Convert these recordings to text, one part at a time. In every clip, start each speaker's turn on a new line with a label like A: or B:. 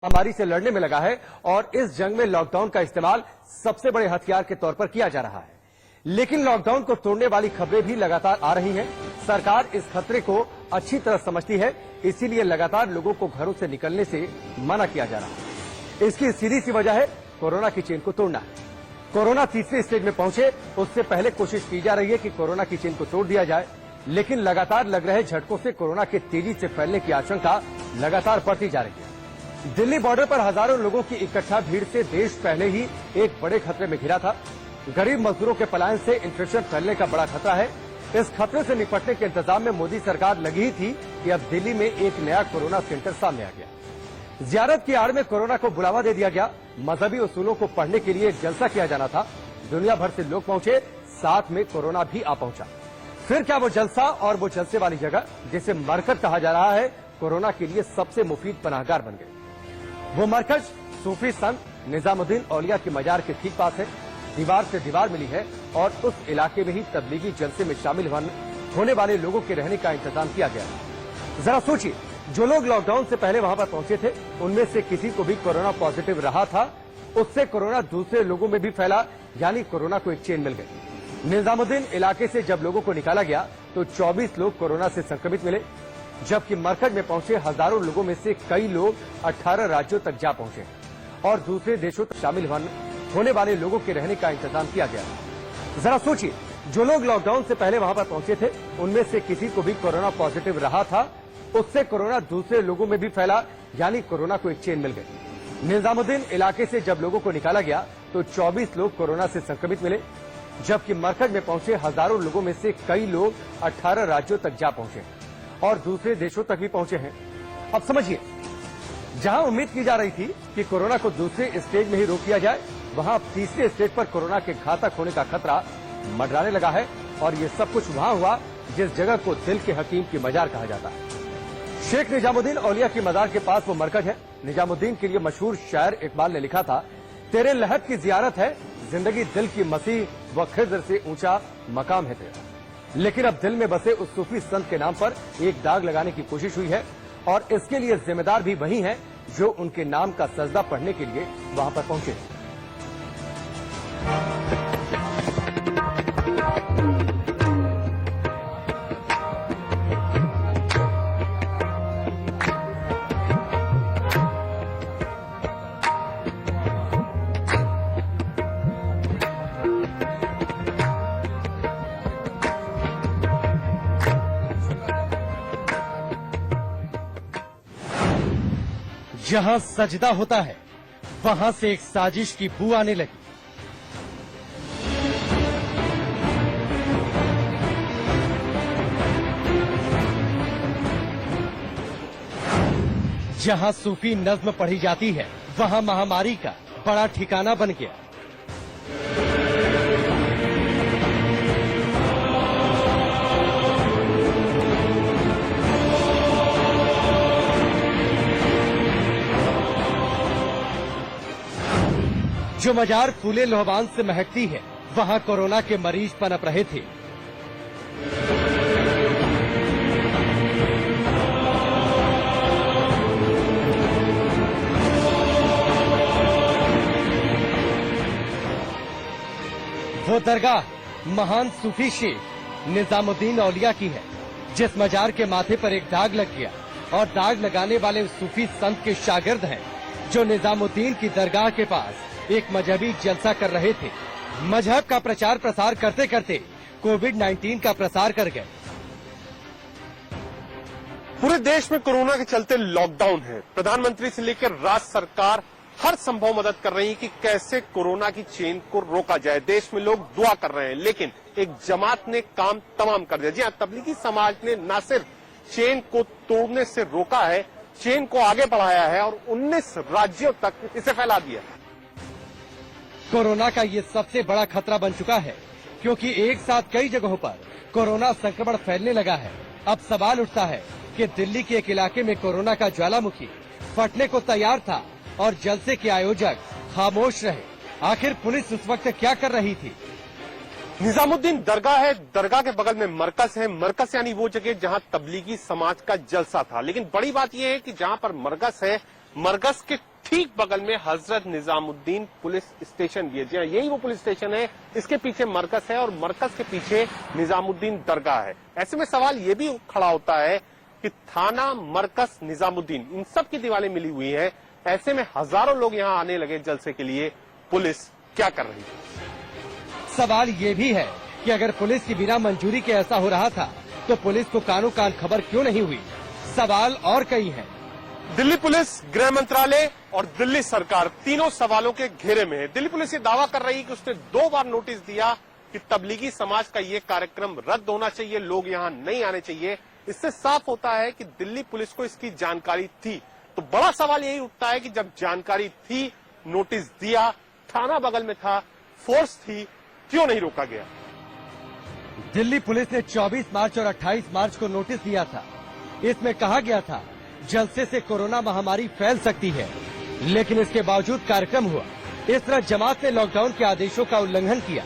A: महामारी से लड़ने में लगा है और इस जंग में लॉकडाउन का इस्तेमाल सबसे बड़े हथियार के तौर पर किया जा रहा है। लेकिन लॉकडाउन को तोड़ने वाली खबरें भी लगातार आ रही हैं। सरकार इस खतरे को अच्छी तरह समझती है, इसीलिए लगातार लोगों को घरों से निकलने से मना किया जा रहा है। इसकी सीधी सी वजह है कोरोना की चेन को तोड़ना। कोरोना तीसरे स्टेज में पहुंचे उससे पहले कोशिश की जा रही है कि कोरोना की चेन को तोड़ दिया जाए, लेकिन लगातार लग रहे झटकों से कोरोना के तेजी से फैलने की आशंका लगातार बढ़ती जा रही है। दिल्ली बॉर्डर पर हजारों लोगों की इकट्ठा भीड़ से देश पहले ही एक बड़े खतरे में घिरा था। गरीब मजदूरों के पलायन से इन्फेक्शन फैलने का बड़ा खतरा है। इस खतरे से निपटने के इंतजाम में मोदी सरकार लगी ही थी कि अब दिल्ली में एक नया कोरोना सेंटर सामने आ गया। जियारत की आड़ में कोरोना को बुलावा दे दिया गया। मजहबी उसूलों को पढ़ने के लिए एक जलसा किया जाना था। दुनिया भर से लोग पहुंचे, साथ में कोरोना भी आ पहुंचा। फिर क्या वो जलसा और वो जलसे वाली जगह जिसे मरकज कहा जा रहा है, कोरोना के लिए सबसे मुफीद पनाहगार बन गए। वो मरकज सूफी संत निजामुद्दीन औलिया की मजार के ठीक पास है। दीवार से दीवार मिली है और उस इलाके में ही तबलीगी जलसे में शामिल होने वाले लोगों के रहने का इंतजाम किया गया है। जरा सोचिए, जो लोग लॉकडाउन से पहले वहां पर पहुंचे थे उनमें से किसी को भी कोरोना पॉजिटिव रहा था, उससे कोरोना दूसरे लोगों में भी फैला, यानी कोरोना को एक चेन मिल गई। निजामुद्दीन इलाके से जब लोगों को निकाला गया तो 24 लोग कोरोना से संक्रमित मिले, जबकि मरकज में पहुंचे हजारों लोगों में से कई लोग 18 राज्यों तक जा पहुंचे और दूसरे देशों तक शामिल होने वाले लोगों के रहने का इंतजाम किया गया। जरा सोचिए, जो लोग लॉकडाउन से पहले वहां पर पहुंचे थे उनमें से किसी को भी कोरोना पॉजिटिव रहा था, उससे कोरोना दूसरे लोगों में भी फैला, यानी कोरोना को एक चेन मिल गई। निजामुद्दीन इलाके से जब लोगों को निकाला गया तो 24 लोग कोरोना से संक्रमित मिले, जबकि मरकज में पहुंचे हजारों लोगों में से कई लोग 18 राज्यों तक जा पहुंचे और दूसरे देशों तक भी पहुंचे हैं। अब समझिए, जहां उम्मीद की जा रही थी कि कोरोना को दूसरे स्टेज में ही रोक दिया जाए, वहां अब तीसरे स्टेज पर कोरोना के घातक होने का खतरा मंडराने लगा है। और ये सब कुछ वहां हुआ जिस जगह को दिल के हकीम की मजार कहा जाता है। शेख निजामुद्दीन औलिया की मजार के पास वो मरकज है। निजामुद्दीन के लिए मशहूर शायर इकबाल ने लिखा था, तेरे लहद की जियारत है जिंदगी, दिल की मसीह व खिज़्र से ऊंचा मकाम है तेरा। लेकिन अब दिल में बसे उस सूफी संत के नाम पर एक दाग लगाने की कोशिश हुई है और इसके लिए जिम्मेदार भी वही हैं जो उनके नाम का सजदा पढ़ने के लिए वहां पर पहुंचे। जहां सजदा होता है वहां से एक साजिश की बू आने लगी। जहां सूफी नज्म पढ़ी जाती है वहां महामारी का बड़ा ठिकाना बन गया। जो मजार फूले लोहबान से महकती है वहां कोरोना के मरीज पनप रहे थे। वो दरगाह महान सूफी शेख निजामुद्दीन औलिया की है, जिस मजार के माथे पर एक दाग लग गया और दाग लगाने वाले उस सूफी संत के शागिर्द हैं जो निजामुद्दीन की दरगाह के पास एक मजहबी जलसा कर रहे थे। मजहब का प्रचार प्रसार करते करते कोविड-19 का प्रसार कर गए।
B: पूरे देश में कोरोना के चलते लॉकडाउन है। प्रधानमंत्री से लेकर राज्य सरकार हर संभव मदद कर रही है कि कैसे कोरोना की चेन को रोका जाए। देश में लोग दुआ कर रहे हैं, लेकिन एक जमात ने काम तमाम कर दिया। जी हाँ, तबलीगी समाज ने न सिर्फ चेन को तोड़ने से रोका है, चेन को आगे बढ़ाया है और 19 राज्यों तक इसे फैला दिया।
A: कोरोना का ये सबसे बड़ा खतरा बन चुका है, क्योंकि एक साथ कई जगहों पर कोरोना संक्रमण फैलने लगा है। अब सवाल उठता है कि दिल्ली के एक इलाके में कोरोना का ज्वालामुखी फटने को तैयार था और जलसे के आयोजक खामोश रहे। आखिर पुलिस उस वक्त क्या कर रही थी?
B: निजामुद्दीन दरगाह है, दरगाह के बगल में मरकज है। मरकज यानी वो जगह जहां तबलीगी समाज का जलसा था। लेकिन बड़ी बात यह है कि जहां पर मरकज है, मरकज के ठीक बगल में हजरत निजामुद्दीन पुलिस स्टेशन भी है। जी हाँ, यही वो पुलिस स्टेशन है, इसके पीछे मरकज है और मरकज के पीछे निजामुद्दीन दरगाह है। ऐसे में सवाल ये भी खड़ा होता है कि थाना, मरकज, निजामुद्दीन, इन सब की दीवारें मिली हुई हैं। ऐसे में हजारों लोग यहाँ आने लगे जलसे के लिए, पुलिस क्या कर रही है?
A: सवाल ये भी है कि अगर पुलिस की बिना मंजूरी के ऐसा हो रहा था तो पुलिस को कानो कान खबर क्यों नहीं हुई? सवाल और कई हैं।
B: दिल्ली पुलिस, गृह मंत्रालय और दिल्ली सरकार तीनों सवालों के घेरे में है। दिल्ली पुलिस ये दावा कर रही है कि उसने 2 बार नोटिस दिया कि तबलीगी समाज का ये कार्यक्रम रद्द होना चाहिए, लोग यहाँ नहीं आने चाहिए। इससे साफ होता है कि दिल्ली पुलिस को इसकी जानकारी थी। तो बड़ा सवाल यही उठता है कि जब जानकारी थी, नोटिस दिया, थाना बगल में था, फोर्स थी, क्यों नहीं रोका गया?
A: दिल्ली पुलिस ने 24 मार्च और 28 मार्च को नोटिस दिया था। इसमें कहा गया था जलसे से कोरोना महामारी फैल सकती है, लेकिन इसके बावजूद कार्यक्रम हुआ। इस तरह जमात ने लॉकडाउन के आदेशों का उल्लंघन किया।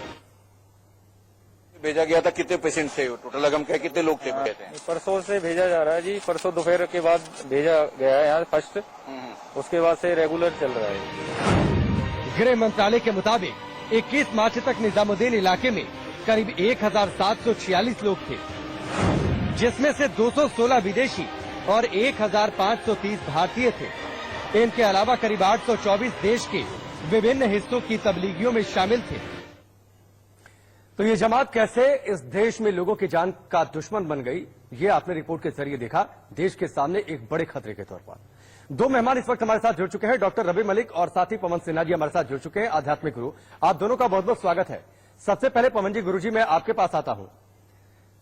C: भेजा गया था, कितने पेशेंट थे टोटल रकम क्या, कितने लोग थे?
D: परसों से भेजा जा रहा है जी, परसों दोपहर के बाद भेजा गया है यहाँ फर्स्ट, उसके बाद से रेगुलर चल रहा है।
A: गृह मंत्रालय के मुताबिक 21 मार्च तक निजामुद्दीन इलाके में करीब 1746 लोग थे, जिसमें से 216 विदेशी और 1530 भारतीय थे। इनके अलावा करीब 824 देश के विभिन्न हिस्सों की तबलीगियों में शामिल थे। तो ये जमात कैसे इस देश में लोगों की जान का दुश्मन बन गई, ये आपने रिपोर्ट के जरिए देखा, देश के सामने एक बड़े खतरे के तौर पर। 2 मेहमान इस वक्त हमारे साथ जुड़ चुके हैं, डॉक्टर रवि मलिक और साथी पवन सिन्हा जी हमारे साथ जुड़ चुके हैं, आध्यात्मिक गुरु। आप दोनों का बहुत बहुत स्वागत है। सबसे पहले पवन जी, गुरु जी, मैं आपके पास आता हूं।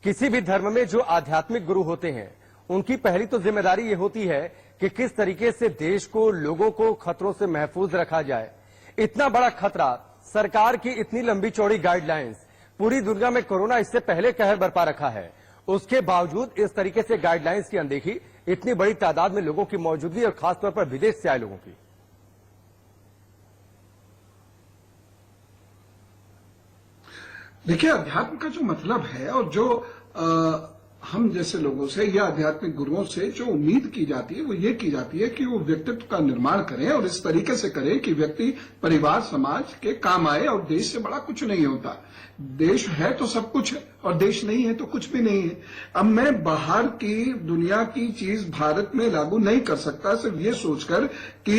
A: किसी भी धर्म में जो आध्यात्मिक गुरु होते हैं, उनकी पहली तो जिम्मेदारी ये होती है कि किस तरीके से देश को, लोगों को खतरों से महफूज रखा जाए। इतना बड़ा खतरा, सरकार की इतनी लंबी चौड़ी गाइडलाइंस, पूरी दुनिया में कोरोना इससे पहले कहर बरपा रखा है, उसके बावजूद इस तरीके से गाइडलाइंस की अनदेखी, इतनी बड़ी तादाद में लोगों की मौजूदगी और खासतौर पर विदेश से आए लोगों की।
E: देखिए, अध्यात्म का जो मतलब है और जो हम जैसे लोगों से या आध्यात्मिक गुरुओं से जो उम्मीद की जाती है वो ये की जाती है कि वो व्यक्तित्व का निर्माण करें और इस तरीके से करें कि व्यक्ति परिवार, समाज के काम आए। और देश से बड़ा कुछ नहीं होता। देश है तो सब कुछ है और देश नहीं है तो कुछ भी नहीं है। अब मैं बाहर की दुनिया की चीज भारत में लागू नहीं कर सकता सिर्फ ये सोचकर कि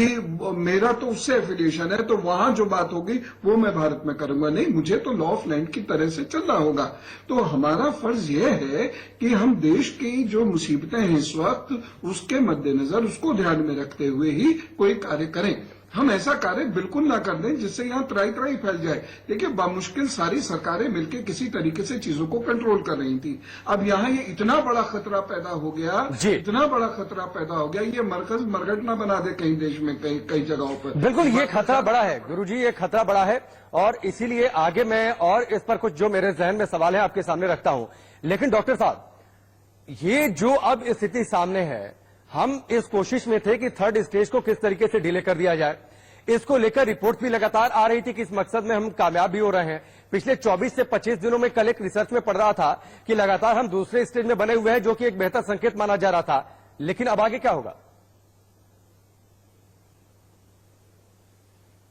E: मेरा तो उससे एफिलिएशन है तो वहां जो बात होगी वो मैं भारत में करूंगा। नहीं, मुझे तो लॉ ऑफ लैंड की तरह से चलना होगा। तो हमारा फर्ज ये है कि हम देश की जो मुसीबतें हैं इस वक्त, उसके मद्देनजर, उसको ध्यान में रखते हुए ही कोई कार्य करें। हम ऐसा कार्य बिल्कुल ना कर दें जिससे यहाँ त्राही फैल जाए। देखिए, बामुश्किल सारी सरकारें मिलकर किसी तरीके से चीजों को कंट्रोल कर रही थी। अब यहाँ ये इतना बड़ा खतरा पैदा हो गया, इतना बड़ा खतरा पैदा हो गया, ये मरकज मरगट ना बना दे कहीं देश में, कई जगहों पर। बिल्कुल,
A: ये खतरा बड़ा है गुरुजी, ये खतरा बड़ा है और इसीलिए आगे मैं और इस पर कुछ जो मेरे जहन में सवाल है आपके सामने रखता हूं। लेकिन डॉक्टर साहब, ये जो अब स्थिति सामने है, हम इस कोशिश में थे कि 3rd स्टेज को किस तरीके से डिले कर दिया जाए। इसको लेकर रिपोर्ट भी लगातार आ रही थी कि इस मकसद में हम कामयाब भी हो रहे हैं। पिछले 24 से 25 दिनों में कल एक रिसर्च में पढ़ रहा था कि लगातार हम दूसरे स्टेज में बने हुए हैं, जो कि एक बेहतर संकेत माना जा रहा था। लेकिन अब आगे क्या होगा?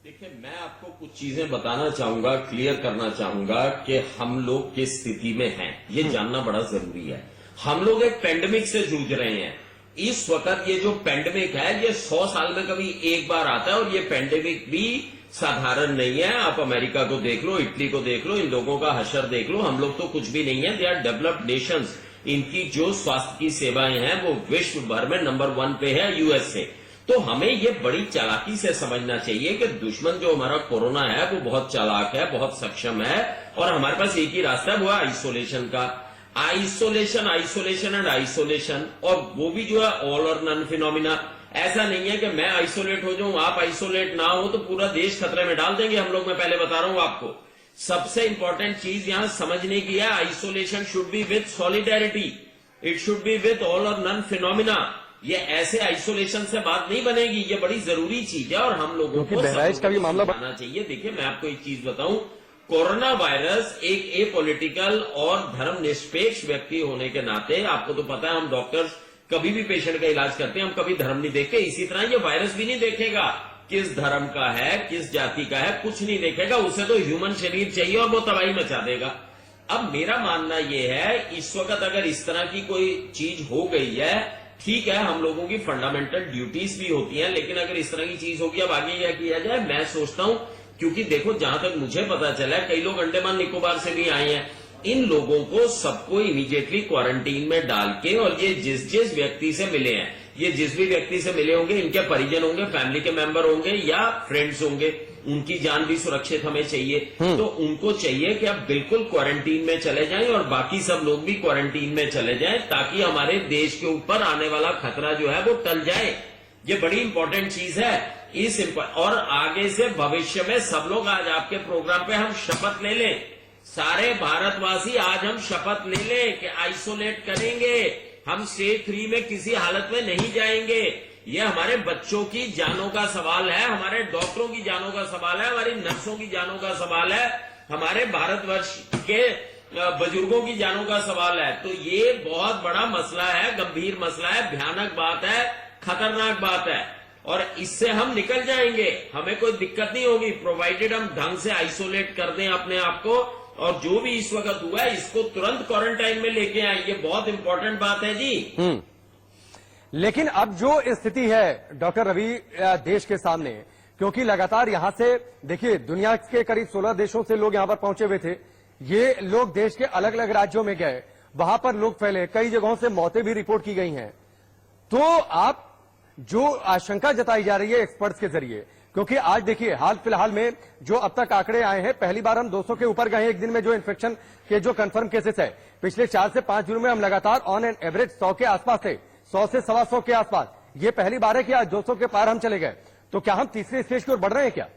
F: देखिए, मैं आपको कुछ चीजें बताना चाहूंगा, क्लियर करना चाहूंगा कि हम लोग किस स्थिति में हैं, ये जानना बड़ा जरूरी है। हम लोग एक पेंडेमिक से जूझ रहे हैं। इस वक्त ये जो पेंडेमिक है, ये 100 साल में कभी एक बार आता है और ये पेंडेमिक भी साधारण नहीं है। आप अमेरिका को देख लो, इटली को देख लो, इन लोगों का हशर देख लो, हम लोग तो कुछ भी नहीं है। They are developed nations. इनकी जो स्वास्थ्य की सेवाएं हैं वो विश्व भर में नंबर 1 पे है, यूएस से। तो हमें ये बड़ी चालाकी से समझना चाहिए कि दुश्मन जो हमारा कोरोना है वो बहुत चालाक है, बहुत सक्षम है और हमारे पास एक ही रास्ता है, वो है आइसोलेशन का। आइसोलेशन, आइसोलेशन एंड आइसोलेशन, और वो भी जो है ऑल और नन फिनोमिना। ऐसा नहीं है कि मैं आइसोलेट हो जाऊं, आप आइसोलेट ना हो तो पूरा देश खतरे में डाल देंगे हम लोग। मैं पहले बता रहा हूं आपको, सबसे इंपॉर्टेंट चीज यहां समझने की है, isolation should be with solidarity, it should be with all और नन फिनोमिना। ये ऐसे आइसोलेशन से बात नहीं बनेगी, ये बड़ी जरूरी चीज है और हम लोगों को
A: बहराइच का भी मामला
F: बनाना चाहिए। देखिए, मैं आपको एक चीज बताऊं, कोरोना वायरस एक एपॉलिटिकल और धर्म निरपेक्ष व्यक्ति होने के नाते, आपको तो पता है हम डॉक्टर्स कभी भी पेशेंट का इलाज करते हैं, हम कभी धर्म नहीं देखते, इसी तरह ये वायरस भी नहीं देखेगा। किस धर्म का है, किस जाति का है, कुछ नहीं देखेगा। उसे तो ह्यूमन शरीर चाहिए और वो तबाही मचा देगा। अब मेरा मानना यह है, इस वक्त अगर इस तरह की कोई चीज हो गई है, ठीक है, हम लोगों की फंडामेंटल ड्यूटीज भी होती हैं, लेकिन अगर इस तरह की चीज होगी, अब आगे क्या किया जाए, मैं सोचता हूं, क्योंकि देखो जहां तक मुझे पता चला है, कई लोग अंडमान निकोबार से भी आए हैं, इन लोगों को सबको इमीडिएटली क्वारंटीन में डाल के, और ये जिस जिस व्यक्ति से मिले हैं, ये जिस भी व्यक्ति से मिले होंगे, इनके परिजन होंगे, फैमिली के मेंबर होंगे या फ्रेंड्स होंगे, उनकी जान भी सुरक्षित हमें चाहिए। तो उनको चाहिए कि आप बिल्कुल क्वारंटीन में चले जाएं और बाकी सब लोग भी क्वारंटीन में चले जाएं, ताकि हमारे देश के ऊपर आने वाला खतरा जो है वो टल जाए। ये बड़ी इंपॉर्टेंट चीज है। और आगे से भविष्य में सब लोग, आज आपके प्रोग्राम पे हम शपथ ले लें, सारे भारतवासी आज हम शपथ ले लें कि आइसोलेट करेंगे, हम स्टेज 3 में किसी हालत में नहीं जाएंगे। ये हमारे बच्चों की जानों का सवाल है, हमारे डॉक्टरों की जानों का सवाल है, हमारी नर्सों की जानों का सवाल है, हमारे भारतवर्ष के बुजुर्गों की जानों का सवाल है। तो ये बहुत बड़ा मसला है, गंभीर मसला है, भयानक बात है, खतरनाक बात है, और इससे हम निकल जाएंगे, हमें कोई दिक्कत नहीं होगी, प्रोवाइडेड हम ढंग से आइसोलेट कर दें अपने आप को, और जो भी इस वक्त हुआ है इसको तुरंत क्वारंटाइन में लेके आए। ये बहुत इंपॉर्टेंट बात है जी।
A: लेकिन अब जो स्थिति है डॉक्टर रवि देश के सामने, क्योंकि लगातार यहां से देखिए दुनिया के करीब 16 देशों से लोग यहां पर पहुंचे हुए थे, ये लोग देश के अलग अलग राज्यों में गए, वहां पर लोग फैले, कई जगहों से मौतें भी रिपोर्ट की गई हैं। तो आप जो आशंका जताई जा रही है एक्सपर्ट्स के जरिए, क्योंकि आज देखिए हाल फिलहाल में जो अब तक आंकड़े आए हैं, पहली बार हम 200 के ऊपर गए हैं एक दिन में जो इन्फेक्शन के जो कंफर्म केसेस है। पिछले 4 से 5 दिनों में हम लगातार ऑन एन एवरेज 100 के आसपास थे, 100 से 125 के आसपास। ये पहली बार है कि आज 200 के पार हम चले गए। तो क्या हम तीसरे स्टेज की ओर बढ़ रहे हैं क्या?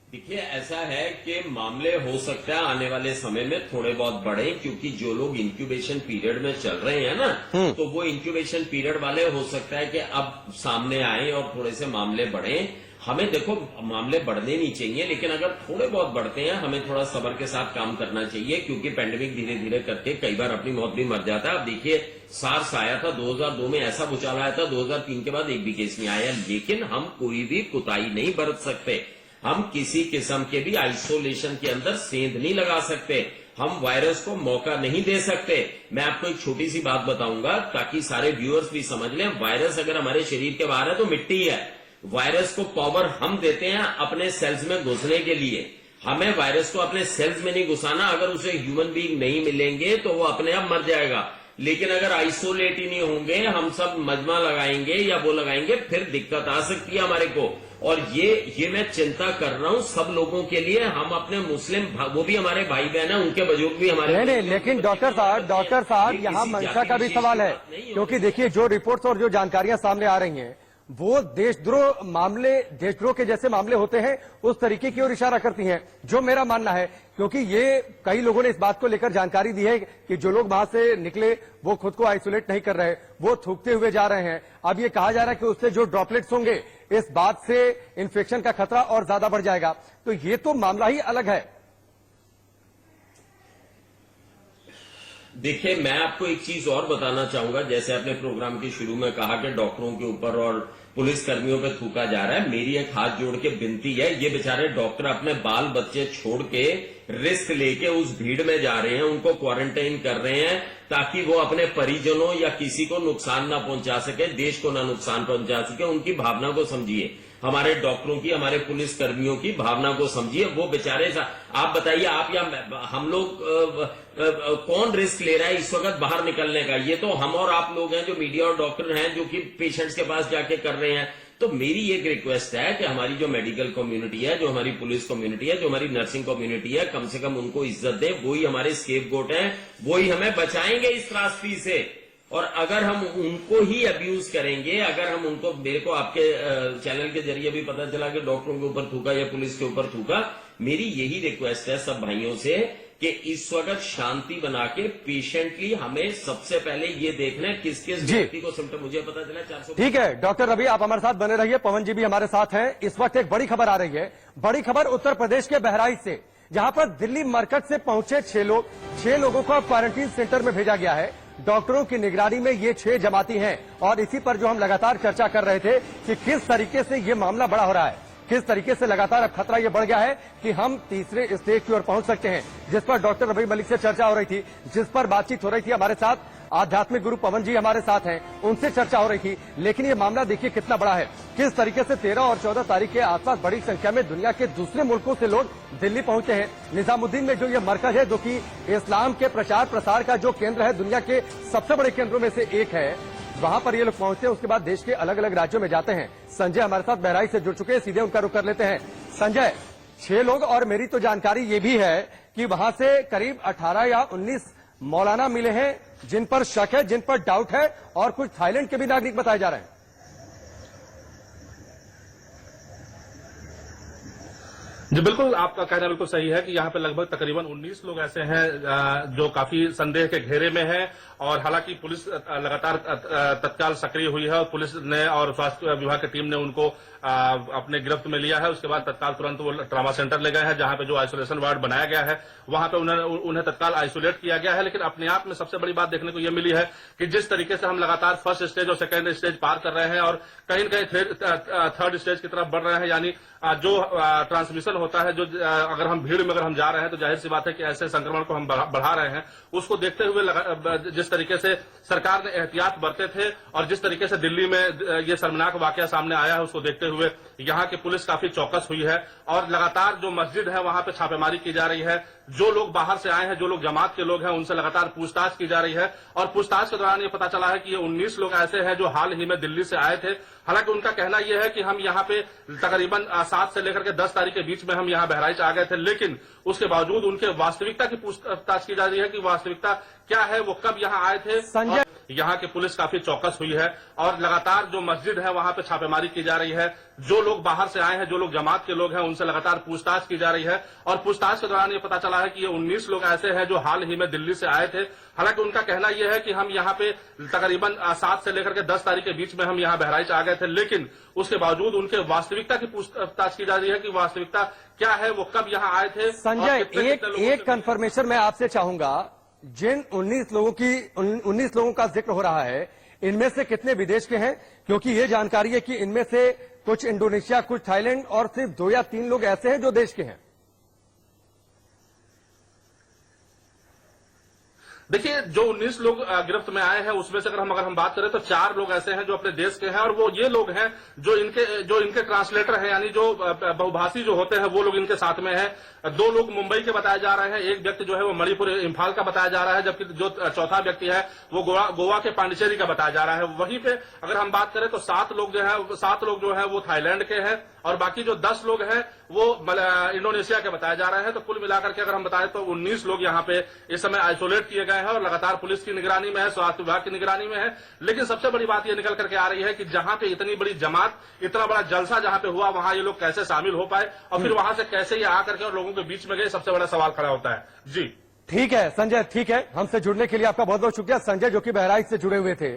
F: देखिए, ऐसा है कि मामले हो सकता है आने वाले समय में थोड़े बहुत बढ़े, क्योंकि जो लोग इंक्यूबेशन पीरियड में चल रहे हैं ना, तो वो इंक्यूबेशन पीरियड वाले हो सकता है कि अब सामने आए और थोड़े से मामले बढ़े। हमें देखो, मामले बढ़ने नहीं चाहिए, लेकिन अगर थोड़े बहुत बढ़ते हैं, हमें थोड़ा सब्र के साथ काम करना चाहिए, क्योंकि पेंडेमिक धीरे धीरे करके कई बार अपनी मौत भी मर जाता है। अब देखिए, सार्स आया था 2002 में, ऐसा भूचाल आया था, 2003 के बाद एक भी केस नहीं आया। लेकिन हम कोई भी कुताही नहीं बरत सकते, हम किसी किस्म के भी आइसोलेशन के अंदर सेंध नहीं लगा सकते, हम वायरस को मौका नहीं दे सकते। मैं आपको एक छोटी सी बात बताऊंगा ताकि सारे व्यूअर्स भी समझ लें। वायरस अगर हमारे शरीर के बाहर है तो मिट्टी है, वायरस को पावर हम देते हैं अपने सेल्स में घुसने के लिए। हमें वायरस को अपने सेल्स में नहीं घुसाना। अगर उसे ह्यूमन बीइंग नहीं मिलेंगे तो वो अपने आप मर जाएगा। लेकिन अगर आइसोलेट ही नहीं होंगे, हम सब मजमा लगाएंगे या वो लगाएंगे, फिर दिक्कत आ सकती है हमारे को। और ये मैं चिंता कर रहा हूं सब लोगों के लिए। हम अपने मुस्लिम वो भी हमारे भाई बहन हैं, उनके बुजुर्ग भी हमारे
A: नहीं, लेकिन डॉक्टर साहब यहाँ मंशा का भी सवाल है, क्योंकि देखिए जो रिपोर्ट्स और जो जानकारियां सामने आ रही हैं वो देशद्रोह मामले, देशद्रोह के जैसे मामले होते हैं उस तरीके की ओर इशारा करती हैं, जो मेरा मानना है। क्योंकि ये कई लोगों ने इस बात को लेकर जानकारी दी है कि जो लोग वहां से निकले वो खुद को आइसोलेट नहीं कर रहे, वो थूकते हुए जा रहे हैं। अब ये कहा जा रहा है कि उससे जो ड्रॉपलेट्स होंगे इस बात से इन्फेक्शन का खतरा और ज्यादा बढ़ जाएगा। तो ये तो मामला ही अलग है।
F: देखिए, मैं आपको एक चीज और बताना चाहूंगा। जैसे आपने प्रोग्राम के शुरू में कहा कि डॉक्टरों के ऊपर और पुलिस कर्मियों पे थूका जा रहा है, मेरी एक हाथ जोड़ के विनती है, ये बेचारे डॉक्टर अपने बाल बच्चे छोड़ के रिस्क लेके उस भीड़ में जा रहे हैं, उनको क्वारंटाइन कर रहे हैं ताकि वो अपने परिजनों या किसी को नुकसान ना पहुंचा सके, देश को ना नुकसान पहुंचा सके। उनकी भावना को समझिए, हमारे डॉक्टरों की, हमारे पुलिस कर्मियों की भावना को समझिए। वो बेचारे, आप बताइए, आप या हम लोग कौन रिस्क ले रहा है इस वक्त बाहर निकलने का? ये तो हम और आप लोग हैं जो मीडिया और डॉक्टर हैं, जो कि पेशेंट्स के पास जाके कर रहे हैं। तो मेरी एक रिक्वेस्ट है कि हमारी जो मेडिकल कम्युनिटी है, जो हमारी पुलिस कम्युनिटी है, जो हमारी नर्सिंग कम्युनिटी है, कम से कम उनको इज्जत दे। वही हमारे स्केपगोट हैं, वही हमें बचाएंगे इस त्रासदी से। और अगर हम उनको ही अब्यूज करेंगे, अगर हम उनको, मेरे को आपके चैनल के जरिए भी पता चला कि डॉक्टरों के ऊपर थूका या पुलिस के ऊपर थूका, मेरी यही रिक्वेस्ट है सब भाइयों से कि इस वक्त शांति बना के पेशेंटली हमें सबसे पहले ये देखना है किस किस व्यक्ति को सिम्टम, मुझे पता चला 400।
A: ठीक है डॉक्टर रवि, आप हमारे साथ बने रहिए। पवन जी भी हमारे साथ हैं। इस वक्त एक बड़ी खबर आ रही है, बड़ी खबर उत्तर प्रदेश के बहराइच से, जहां पर दिल्ली मरकज से पहुंचे 6 लोगों को अब क्वारंटीन सेंटर में भेजा गया है। डॉक्टरों की निगरानी में ये 6 जमाती हैं और इसी पर जो हम लगातार चर्चा कर रहे थे कि किस तरीके से ये मामला बड़ा हो रहा है, किस तरीके से लगातार अब खतरा ये बढ़ गया है कि हम तीसरे स्टेज की ओर पहुंच सकते हैं, जिस पर डॉक्टर रफी मलिक से चर्चा हो रही थी, जिस पर बातचीत हो रही थी। हमारे साथ आध्यात्मिक गुरु पवन जी हमारे साथ हैं, उनसे चर्चा हो रही थी। लेकिन ये मामला देखिए कितना बड़ा है, किस तरीके से 13 और 14 तारीख के आसपास बड़ी संख्या में दुनिया के दूसरे मुल्कों से लोग दिल्ली पहुंचे हैं। निजामुद्दीन में जो ये मरकज है, जो कि इस्लाम के प्रचार प्रसार का जो केंद्र है, दुनिया के सबसे बड़े केंद्रों में से एक है, वहां पर ये लोग पहुंचते हैं। उसके बाद देश के अलग अलग राज्यों में जाते हैं। संजय हमारे साथ बहराइच से जुड़ चुके हैं, सीधे उनका रुख कर लेते हैं। संजय, 6 लोग और मेरी तो जानकारी ये भी है कि वहां से करीब 18 या 19 मौलाना मिले हैं जिन पर शक है, जिन पर डाउट है, और कुछ थाईलैंड के भी नागरिक बताए जा रहे हैं।
G: जी बिल्कुल, आपका कहना बिल्कुल सही है कि यहाँ पे लगभग तकरीबन 19 लोग ऐसे हैं जो काफी संदेह के घेरे में हैं। और हालांकि पुलिस लगातार तत्काल सक्रिय हुई है और पुलिस ने और स्वास्थ्य विभाग की टीम ने उनको अपने गिरफ्त में लिया है। उसके बाद तत्काल तुरंत वो ट्रामा सेंटर ले गए हैं, जहां पे जो आइसोलेशन वार्ड बनाया गया है वहां पे उन्हें तत्काल आइसोलेट किया गया है। लेकिन अपने आप में सबसे बड़ी बात देखने को यह मिली है कि जिस तरीके से हम लगातार फर्स्ट स्टेज और सेकेंड स्टेज पार कर रहे हैं और कहीं न कहीं थर्ड स्टेज की तरफ बढ़ रहे हैं, यानी जो ट्रांसमिशन होता है, जो अगर हम भीड़ में अगर हम जा रहे हैं तो जाहिर सी बात है कि ऐसे संक्रमण को हम बढ़ा रहे हैं। उसको देखते हुए जिस तरीके से सरकार ने एहतियात बरते थे और जिस तरीके से दिल्ली में ये शर्मनाक वाकया सामने आया है, उसको देखते हुए यहाँ की पुलिस काफी चौकस हुई है और लगातार जो मस्जिद है वहां पे छापेमारी की जा रही है। जो लोग बाहर से आए हैं, जो लोग जमात के लोग हैं, उनसे लगातार पूछताछ की जा रही है। और पूछताछ के दौरान ये पता चला है कि ये 19 लोग ऐसे हैं जो हाल ही में दिल्ली से आए थे। हालांकि उनका कहना यह है कि हम यहाँ पे तकरीबन 7 से लेकर के 10 तारीख के बीच में हम यहाँ बहराइच आ गए थे, लेकिन उसके बावजूद उनके वास्तविकता की पूछताछ की जा रही है कि वास्तविकता क्या है, वो कब यहाँ आए थे।
A: संजय,
G: यहाँ की पुलिस काफी चौकस हुई है और लगातार जो मस्जिद है वहां पे छापेमारी की जा रही है। जो लोग बाहर से आए हैं, जो लोग जमात के लोग हैं, उनसे लगातार पूछताछ की जा रही है। और पूछताछ के दौरान ये पता चला है कि ये 19 लोग ऐसे हैं जो हाल ही में दिल्ली से आए थे। हालांकि उनका कहना यह है कि हम यहाँ पे तकरीबन 7 से लेकर के 10 तारीख के बीच में हम यहाँ बहराइच आ गए थे, लेकिन उसके बावजूद उनके वास्तविकता की पूछताछ की जा रही है कि वास्तविकता क्या है, वो कब यहाँ आए थे।
A: संजय, एक कंफर्मेशन मैं आपसे चाहूंगा, जिन 19 लोगों का जिक्र हो रहा है, इनमें से कितने विदेश के हैं? क्योंकि ये जानकारी है कि इनमें से कुछ इंडोनेशिया, कुछ थाईलैंड और सिर्फ 2 या 3 लोग ऐसे हैं जो देश के हैं।
G: देखिए, जो 19 लोग गिरफ्त में आए हैं उसमें से अगर हम बात करें तो 4 लोग ऐसे हैं जो अपने देश के हैं और वो ये लोग हैं जो इनके ट्रांसलेटर हैं, यानी जो बहुभाषी जो होते हैं वो लोग इनके साथ में हैं। 2 लोग मुंबई के बताए जा रहे हैं, एक व्यक्ति जो है वो मणिपुर इम्फाल का बताया जा रहा है, जबकि जो चौथा व्यक्ति है वो गोवा के पांडिचेरी का बताया जा रहा है। वहीं पे अगर हम बात करें तो 7 लोग जो है वो थाईलैंड के हैं और बाकी जो 10 लोग हैं वो इंडोनेशिया के बताए जा रहे हैं। तो कुल मिलाकर के अगर हम बताएं तो 19 लोग यहाँ पे इस समय आइसोलेट किए गए हैं और लगातार पुलिस की निगरानी में है, स्वास्थ्य विभाग की निगरानी में है। लेकिन सबसे बड़ी बात ये निकल करके आ रही है कि जहां पे इतनी बड़ी जमात, इतना बड़ा जलसा जहां पे हुआ, वहां ये लोग कैसे शामिल हो पाए और फिर वहां से कैसे ये आकर के और लोगों के बीच में गए, सबसे बड़ा सवाल खड़ा होता है। जी
A: ठीक है संजय, ठीक है, हमसे जुड़ने के लिए आपका बहुत बहुत शुक्रिया। संजय जो कि बहराइच से जुड़े हुए थे।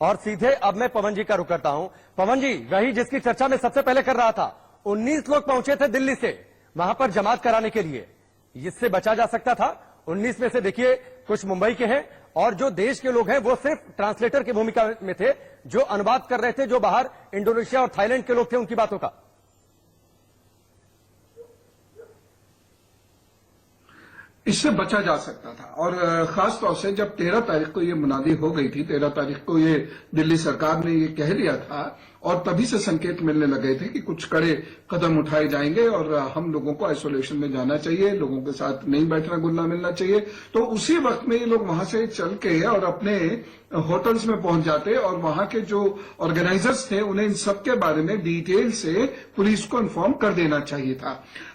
A: और सीधे अब मैं पवन जी का रुख करता हूं। पवन जी, वही जिसकी चर्चा में सबसे पहले कर रहा था, 19 लोग पहुंचे थे दिल्ली से वहां पर जमात कराने के लिए, इससे बचा जा सकता था। 19 में से देखिए कुछ मुंबई के हैं और जो देश के लोग हैं वो सिर्फ ट्रांसलेटर की भूमिका में थे, जो अनुवाद कर रहे थे, जो बाहर इंडोनेशिया और थाईलैंड के लोग थे उनकी बातों का।
E: इससे बचा जा सकता था और खास तौर से जब 13 तारीख को ये मुनादी हो गई थी, 13 तारीख को ये दिल्ली सरकार ने ये कह दिया था और तभी से संकेत मिलने लगे थे कि कुछ कड़े कदम उठाए जाएंगे और हम लोगों को आइसोलेशन में जाना चाहिए, लोगों के साथ नहीं बैठना घुलना मिलना चाहिए। तो उसी वक्त में ये लोग वहां से चल के और अपने होटल्स में पहुंच जाते और वहां के जो ऑर्गेनाइजर्स थे उन्हें इन सब के बारे में डिटेल से पुलिस को इन्फॉर्म कर देना चाहिए था।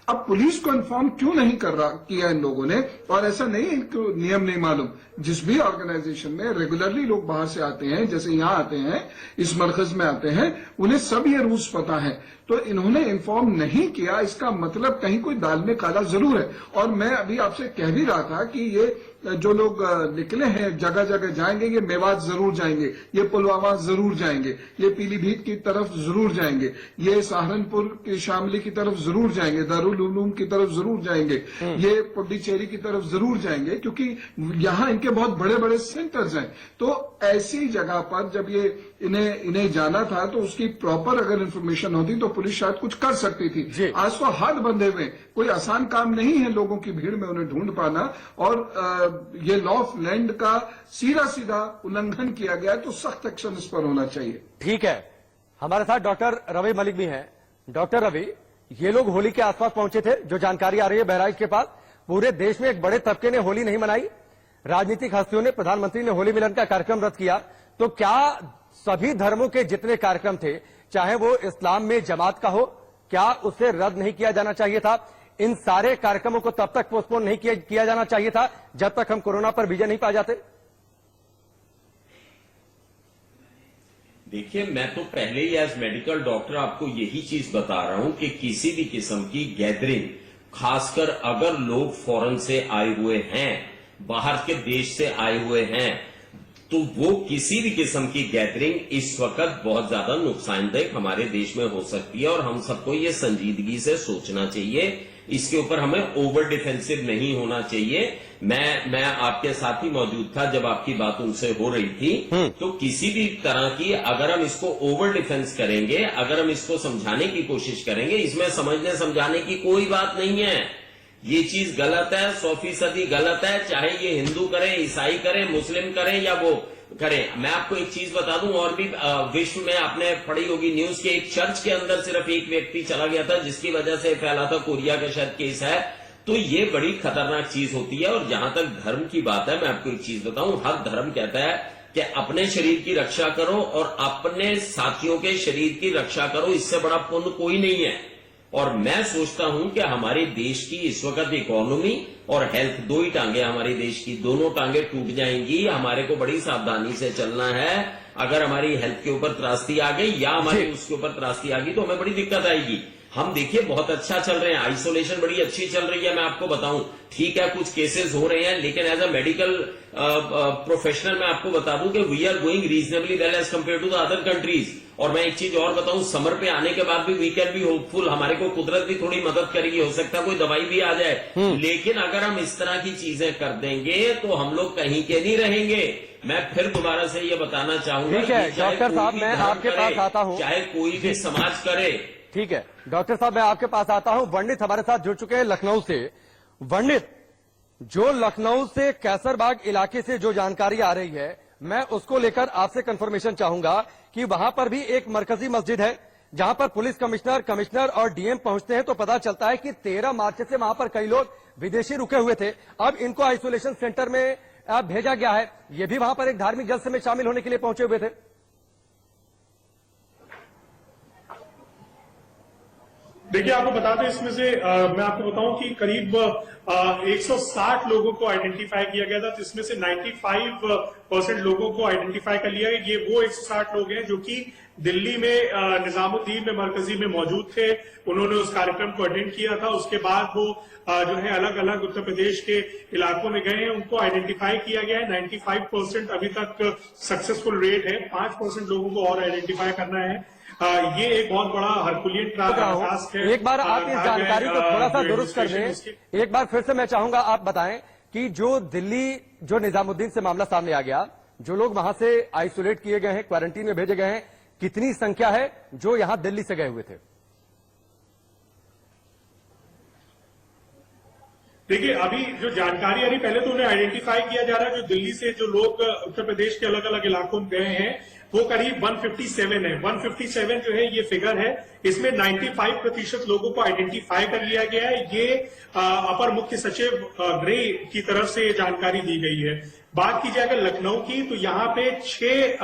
E: अब पुलिस को इन्फॉर्म क्यों नहीं किया इन लोगों ने, और ऐसा नहीं इनको नियम नहीं मालूम। जिस भी ऑर्गेनाइजेशन में रेगुलरली लोग बाहर से आते हैं, जैसे यहाँ आते हैं, इस मरकज में आते हैं, उन्हें सब ये रूल्स पता है। तो इन्होंने इन्फॉर्म नहीं किया, इसका मतलब कहीं कोई दाल में काला जरूर है। और मैं अभी आपसे कह भी रहा था कि ये जो लोग निकले हैं जगह जगह जाएंगे, ये मेवात जरूर जाएंगे, ये पुलवामा जरूर जाएंगे, ये पीलीभीत की तरफ जरूर जाएंगे, ये सहारनपुर की शामली की तरफ जरूर जाएंगे, दारुल उलूम की तरफ जरूर जाएंगे, ये पुडुचेरी की तरफ जरूर जाएंगे, क्योंकि यहाँ इनके बहुत बड़े बड़े सेंटर्स हैं। तो ऐसी जगह पर जब ये इन्हें जाना था तो उसकी प्रॉपर अगर इंफॉर्मेशन होती तो पुलिस शायद कुछ कर सकती थी। आज तो हाथ बंधे हुए, कोई आसान काम नहीं है लोगों की भीड़ में उन्हें ढूंढ पाना, और ये लॉ ऑफ लैंड का सीधा उल्लंघन किया गया, तो सख्त एक्शन इस पर होना चाहिए।
A: ठीक है, हमारे साथ डॉक्टर रवि मलिक भी हैं। डॉक्टर रवि, ये लोग होली के आसपास पहुंचे थे, जो जानकारी आ रही है बहराइच के पास। पूरे देश में एक बड़े तबके ने होली नहीं मनाई, राजनीतिक हस्तियों ने, प्रधानमंत्री ने होली मिलन का कार्यक्रम रद्द किया। तो क्या सभी धर्मों के जितने कार्यक्रम थे, चाहे वो इस्लाम में जमात का हो, क्या उसे रद्द नहीं किया जाना चाहिए था? इन सारे कार्यक्रमों को तब तक पोस्टपोन नहीं किया जाना चाहिए था जब तक हम कोरोना पर विजय नहीं पा जाते?
F: देखिए, मैं तो पहले ही एज मेडिकल डॉक्टर आपको यही चीज बता रहा हूं कि किसी भी किस्म की गैदरिंग, खासकर अगर लोग फॉरेन से आए हुए हैं, बाहर के देश से आए हुए हैं, तो वो किसी भी किस्म की गैदरिंग इस वक्त बहुत ज्यादा नुकसानदायक हमारे देश में हो सकती है, और हम सबको ये संजीदगी से सोचना चाहिए। इसके ऊपर हमें ओवर डिफेंसिव नहीं होना चाहिए। मैं आपके साथ ही मौजूद था जब आपकी बात उनसे हो रही थी। तो किसी भी तरह की अगर हम इसको ओवर डिफेंस करेंगे, अगर हम इसको समझाने की कोशिश करेंगे, इसमें समझने समझाने की कोई बात नहीं है। ये चीज गलत है, 100% गलत है, चाहे ये हिंदू करें, ईसाई करें, मुस्लिम करें या वो करें। मैं आपको एक चीज बता दूं, और भी विश्व में आपने पढ़ी होगी न्यूज के, एक चर्च के अंदर सिर्फ एक व्यक्ति चला गया था जिसकी वजह से फैला था, कोरिया का शायद केस है। तो ये बड़ी खतरनाक चीज होती है। और जहां तक धर्म की बात है, मैं आपको एक चीज बताऊं, हर धर्म कहता है कि अपने शरीर की रक्षा करो और अपने साथियों के शरीर की रक्षा करो, इससे बड़ा पुण्य कोई नहीं है। और मैं सोचता हूं कि हमारे देश की इस वक्त इकोनॉमी और हेल्थ, दो ही टांगे हमारे देश की, दोनों टांगे टूट जाएंगी। हमारे को बड़ी सावधानी से चलना है। अगर हमारी हेल्थ के ऊपर त्रासदी आ गई या हमारी उसके ऊपर त्रासदी आ गई तो हमें बड़ी दिक्कत आएगी। हम देखिए बहुत अच्छा चल रहे हैं, आइसोलेशन बड़ी अच्छी चल रही है। मैं आपको बताऊं, ठीक है कुछ केसेस हो रहे हैं, लेकिन एज अ मेडिकल प्रोफेशनल मैं आपको बता दूं कि we are going reasonably well as compare to the other countries. और मैं एक चीज और बताऊं, समर पे आने के बाद भी वी कैन बी होपफुल, हमारे को कुदरत भी थोड़ी मदद करेगी, हो सकता है कोई दवाई भी आ जाए। लेकिन अगर हम इस तरह की चीजें कर देंगे तो हम लोग कहीं के नहीं रहेंगे। मैं फिर दोबारा से ये बताना चाहूंगा,
A: ठीक है डॉक्टर साहब, मैं आपके पास आता हूं,
F: चाहे कोई भी समाज करे।
A: ठीक है डॉक्टर साहब, मैं आपके पास आता हूं। वंडित हमारे साथ जुड़ चुके हैं लखनऊ से। वंडित, जो लखनऊ से कैसरबाग इलाके से जो जानकारी आ रही है, मैं उसको लेकर आपसे कंफर्मेशन चाहूंगा कि वहां पर भी एक मरकजी मस्जिद है जहां पर पुलिस कमिश्नर और डीएम पहुंचते हैं तो पता चलता है कि 13 मार्च से वहां पर कई लोग विदेशी रुके हुए थे। अब इनको आइसोलेशन सेंटर में भेजा गया है। ये भी वहां पर एक धार्मिक जलसे में शामिल होने के लिए पहुंचे हुए थे।
H: देखिए, आपको बता दें, इसमें से मैं आपको बताऊं कि करीब 160 लोगों को आइडेंटिफाई किया गया था, जिसमें से 95% लोगों को आइडेंटिफाई कर लिया है। ये वो 160 लोग हैं जो कि दिल्ली में निजामुद्दीन में मरकजी में मौजूद थे। उन्होंने उस कार्यक्रम को अटेंड किया था। उसके बाद वो जो है अलग अलग उत्तर प्रदेश के इलाकों में गए हैं, उनको आइडेंटिफाई किया गया है। 95% अभी तक सक्सेसफुल रेट है। 5% लोगों को और आइडेंटिफाई करना है। ये एक बहुत बड़ा हरकुलियन टास्क है।
A: एक बार आप इस जानकारी को थोड़ा सा दुरुस्त कर दें। एक बार फिर से मैं चाहूंगा आप बताएं कि जो दिल्ली, जो निजामुद्दीन से मामला सामने आ गया, जो लोग वहां से आइसोलेट किए गए हैं, क्वारंटीन में भेजे गए हैं, कितनी संख्या है जो यहां दिल्ली से गए हुए थे?
H: देखिए, अभी जो जानकारी आ रही, पहले तो उन्हें आइडेंटिफाई किया जा रहा है। जो दिल्ली से जो लोग उत्तर प्रदेश के अलग अलग इलाकों में गए हैं वो करीब 157 है। 157 जो है ये फिगर है। इसमें 95% लोगों को आइडेंटिफाई कर लिया गया है। ये अपर मुख्य सचिव गृह की तरफ से जानकारी दी गई है। बात की जाए अगर लखनऊ की, तो यहाँ पे 6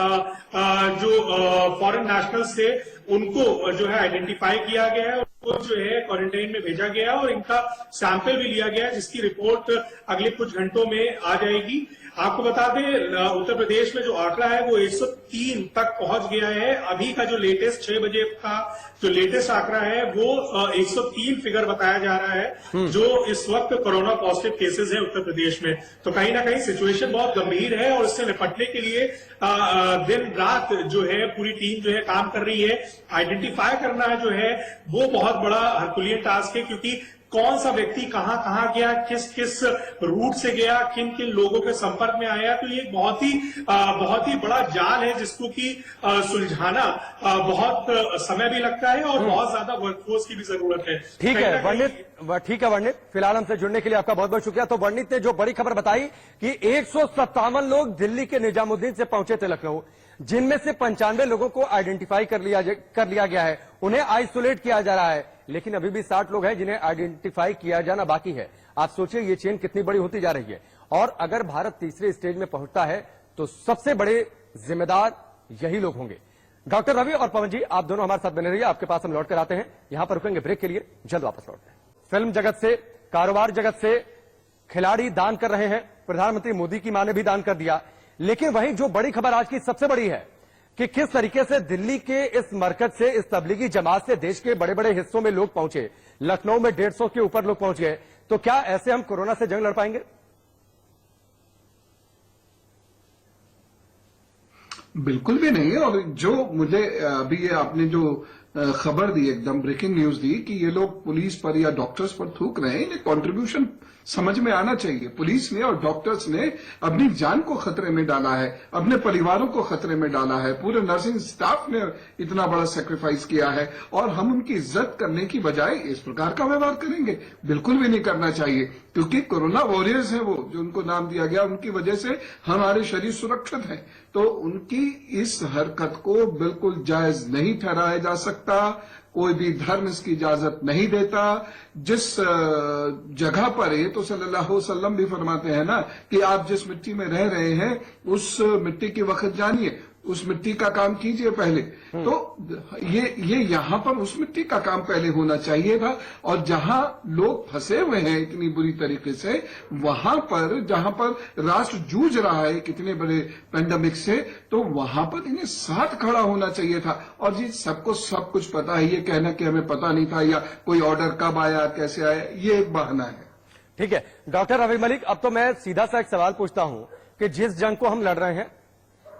H: जो फॉरेन नेशनल्स थे उनको जो है आइडेंटिफाई किया गया है, उनको जो है क्वारंटाइन में भेजा गया और इनका सैंपल भी लिया गया है, जिसकी रिपोर्ट अगले कुछ घंटों में आ जाएगी। आपको बता दें उत्तर प्रदेश में जो आंकड़ा है वो 103 तक पहुंच गया है। अभी का जो लेटेस्ट 6 बजे का जो लेटेस्ट आंकड़ा है वो 103 फिगर बताया जा रहा है जो इस वक्त कोरोना पॉजिटिव केसेस है उत्तर प्रदेश में। तो कहीं ना कहीं सिचुएशन बहुत गंभीर है और इससे निपटने के लिए दिन रात जो है पूरी टीम जो है काम कर रही है। आइडेंटिफाई करना जो है वो बहुत बड़ा हरकुलियन टास्क है, क्योंकि कौन सा व्यक्ति कहां कहां गया, किस किस रूट से गया, किन किन लोगों के संपर्क में आया, तो ये बहुत ही बड़ा जाल है जिसको कि सुलझाना बहुत समय भी लगता है और बहुत ज्यादा वर्कफोर्स की भी जरूरत है।
A: ठीक है वर्णित, फिलहाल हमसे जुड़ने के लिए आपका बहुत बहुत शुक्रिया। तो वर्णित ने जो बड़ी खबर बताई कि 157 लोग दिल्ली के निजामुद्दीन से पहुंचे थे लखनऊ, जिनमें से 95 लोगों को आइडेंटिफाई कर लिया गया है, उन्हें आइसोलेट किया जा रहा है, लेकिन अभी भी 60 लोग हैं जिन्हें आइडेंटिफाई किया जाना बाकी है। आप सोचिए ये चेन कितनी बड़ी होती जा रही है, और अगर भारत तीसरे स्टेज में पहुंचता है तो सबसे बड़े जिम्मेदार यही लोग होंगे। डॉक्टर रवि और पवन जी, आप दोनों हमारे साथ बने रहिए, आपके पास हम लौट कर आते हैं। यहां पर रुकेंगे ब्रेक के लिए, जल्द वापस लौटते हैं। फिल्म जगत से, कारोबार जगत से खिलाड़ी दान कर रहे हैं, प्रधानमंत्री मोदी की मां ने भी दान कर दिया, लेकिन वहीं जो बड़ी खबर आज की सबसे बड़ी है कि किस तरीके से दिल्ली के इस मरकज से, इस तबलीगी जमात से देश के बड़े बड़े हिस्सों में लोग पहुंचे। लखनऊ में 150 के ऊपर लोग पहुंच गए। तो क्या ऐसे हम कोरोना से जंग लड़ पाएंगे?
E: बिल्कुल भी नहीं। और जो मुझे अभी ये आपने जो खबर दी, एकदम ब्रेकिंग न्यूज दी कि ये लोग पुलिस पर या डॉक्टर्स पर थूक रहे हैं, इन्हें कंट्रीब्यूशन समझ में आना चाहिए। पुलिस ने और डॉक्टर्स ने अपनी जान को खतरे में डाला है, अपने परिवारों को खतरे में डाला है, पूरे नर्सिंग स्टाफ ने इतना बड़ा सेक्रीफाइस किया है, और हम उनकी इज्जत करने की बजाय इस प्रकार का व्यवहार करेंगे? बिल्कुल भी नहीं करना चाहिए, क्योंकि कोरोना वॉरियर्स हैं वो, जो उनको नाम दिया गया, उनकी वजह से हमारे शरीर सुरक्षित हैं। तो उनकी इस हरकत को बिल्कुल जायज नहीं ठहराया जा सकता। कोई भी धर्म इसकी इजाजत नहीं देता। जिस जगह पर, ये तो सल्लल्लाहु अलैहि वसल्लम भी फरमाते हैं ना कि आप जिस मिट्टी में रह रहे हैं उस मिट्टी की वक्त जानिए, उस मिट्टी का काम कीजिए पहले। तो ये यहां पर उस मिट्टी का काम पहले होना चाहिए था। और जहां लोग फंसे हुए हैं इतनी बुरी तरीके से, वहां पर जहां पर राष्ट्र जूझ रहा है कितने बड़े पेंडेमिक से, तो वहां पर इन्हें साथ खड़ा होना चाहिए था। और जी सबको सब कुछ पता है, ये कहना कि हमें पता नहीं था या कोई ऑर्डर कब आया कैसे आया, ये एक बहाना है।
A: ठीक है डॉक्टर रवि मलिक, अब तो मैं सीधा सा एक सवाल पूछता हूं कि जिस जंग को हम लड़ रहे हैं,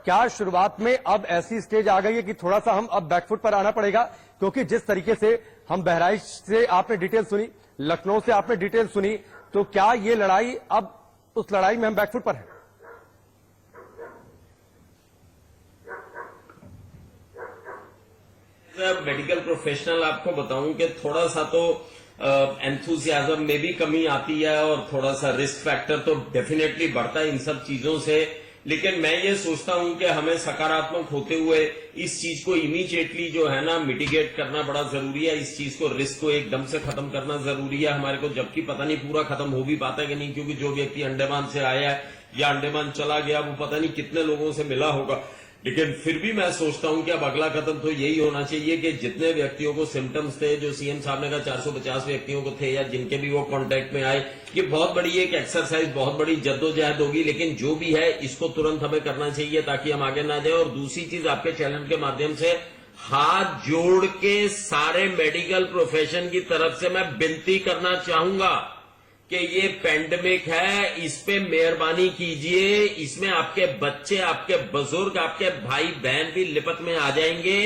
A: क्या शुरुआत में अब ऐसी स्टेज आ गई है कि थोड़ा सा हम अब बैकफुट पर आना पड़ेगा? क्योंकि जिस तरीके से हम बहराइच से आपने डिटेल सुनी, लखनऊ से आपने डिटेल सुनी, तो क्या ये लड़ाई अब उस लड़ाई में हम बैकफुट पर हैं?
F: मेडिकल प्रोफेशनल आपको बताऊं कि थोड़ा सा तो एंथुसियाज्म में भी कमी आती है और थोड़ा सा रिस्क फैक्टर तो डेफिनेटली बढ़ता है इन सब चीजों से। लेकिन मैं ये सोचता हूं कि हमें सकारात्मक होते हुए इस चीज को इमीडिएटली जो है ना मिटिगेट करना बड़ा जरूरी है। इस चीज को, रिस्क को एकदम से खत्म करना जरूरी है हमारे को, जबकि पता नहीं पूरा खत्म हो भी पाता है कि नहीं, क्योंकि जो व्यक्ति अंडमान से आया है या अंडमान चला गया वो पता नहीं कितने लोगों से मिला होगा। लेकिन फिर भी मैं सोचता हूं कि अब अगला कदम तो यही होना चाहिए कि जितने व्यक्तियों को सिम्टम्स थे, जो सीएम साहब ने कहा 450 व्यक्तियों को थे या जिनके भी वो कांटेक्ट में आए, ये बहुत बड़ी एक एक्सरसाइज, बहुत बड़ी जद्दोजहद होगी। लेकिन जो भी है इसको तुरंत हमें करना चाहिए ताकि हम आगे ना जाए। और दूसरी चीज, आपके चैनल के माध्यम से हाथ जोड़ के सारे मेडिकल प्रोफेशन की तरफ से मैं विनती करना चाहूंगा कि ये पेंडेमिक है, इस पे मेहरबानी कीजिए। इसमें आपके बच्चे, आपके बुजुर्ग, आपके भाई बहन भी लिपट में आ जाएंगे।